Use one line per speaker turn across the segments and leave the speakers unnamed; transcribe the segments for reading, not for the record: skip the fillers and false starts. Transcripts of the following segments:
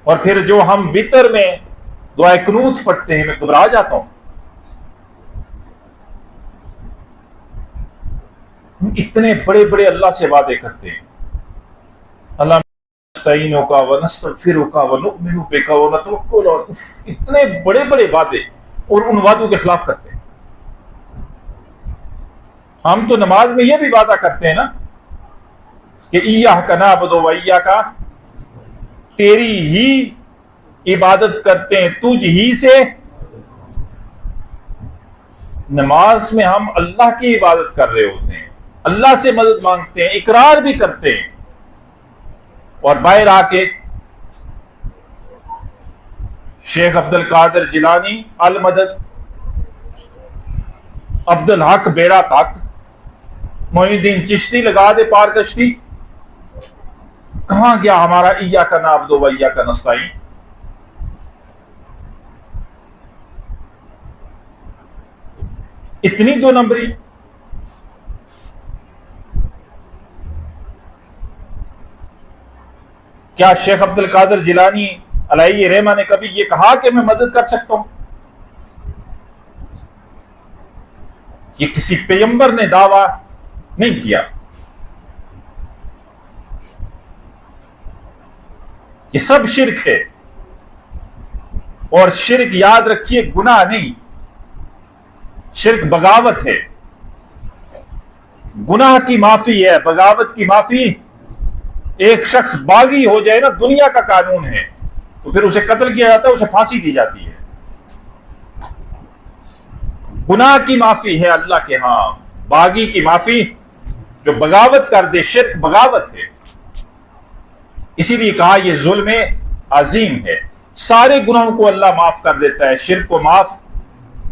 اور پھر جو ہم وطر میں دعائے قنوت پڑھتے ہیں، میں گھبرا جاتا ہوں. اتنے بڑے بڑے اللہ سے وعدے کرتے ہیں، اللہ نستعینک ونستغفرک ونؤمن بک ونتوکل، اور اتنے بڑے بڑے وعدے، اور ان وعدوں کے خلاف کرتے ہیں. ہم تو نماز میں یہ بھی وعدہ کرتے ہیں نا کہ ایاک نعبد و ایاک، تیری ہی عبادت کرتے ہیں، تجھ ہی سے. نماز میں ہم اللہ کی عبادت کر رہے ہوتے ہیں، اللہ سے مدد مانگتے ہیں، اقرار بھی کرتے ہیں، اور باہر آ کے شیخ عبد القادر جیلانی المدد، عبد الحق بیڑا تک، معین الدین چشتی لگا دے پار کشتی. کہاں گیا ہمارا ایاک نعبد و ایاک نستعین؟ اتنی دو نمبری. کیا شیخ عبد القادر جیلانی علیہ رحمہ نے کبھی یہ کہا کہ میں مدد کر سکتا ہوں؟ یہ کسی پیغمبر نے دعویٰ نہیں کیا. یہ سب شرک ہے، اور شرک یاد رکھیے گناہ نہیں، شرک بغاوت ہے. گناہ کی معافی ہے، بغاوت کی معافی. ایک شخص باغی ہو جائے نا، دنیا کا قانون ہے، تو پھر اسے قتل کیا جاتا ہے، اسے پھانسی دی جاتی ہے. گناہ کی معافی ہے اللہ کے ہاں، باغی کی معافی جو بغاوت کر دے، شرک بغاوت ہے. اسی لیے کہا یہ ظلم عظیم ہے. سارے گناہوں کو اللہ معاف کر دیتا ہے، شرک کو معاف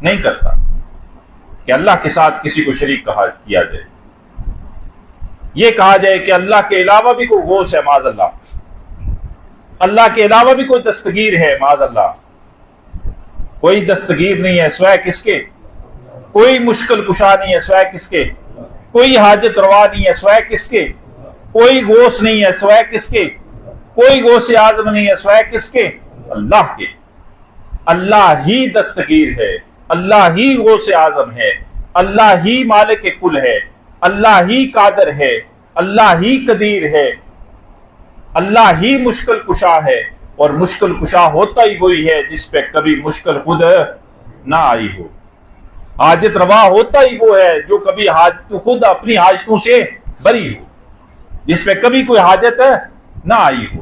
نہیں کرتا کہ اللہ کے ساتھ کسی کو شریک کیا جائے. یہ کہا جائے کہ اللہ کے علاوہ بھی کوئی غوث ہے، معاذ اللہ، اللہ کے علاوہ بھی کوئی دستگیر ہے، معاذ اللہ. کوئی دستگیر نہیں ہے سوائے کس کے؟ کوئی مشکل کشا نہیں ہے سوائے کس کے؟ کوئی حاجت روا نہیں ہے سوائے کس کے؟ کوئی غوث نہیں ہے سوائے کس کے؟ کوئی غوث اعظم نہیں ہے سوائے کس کے؟ اللہ کے. اللہ ہی دستگیر ہے، اللہ ہی غوث اعظم ہے، اللہ ہی مالک کل ہے، اللہ ہی قادر ہے، اللہ ہی قدیر ہے، اللہ ہی مشکل کشا ہے. اور مشکل کشا ہوتا ہی وہی ہے جس پہ کبھی مشکل خود نہ آئی ہو. حاجت روا ہوتا ہی وہ ہے جو کبھی خود اپنی حاجتوں سے بری ہو، جس پہ کبھی کوئی حاجت نہ آئی ہو.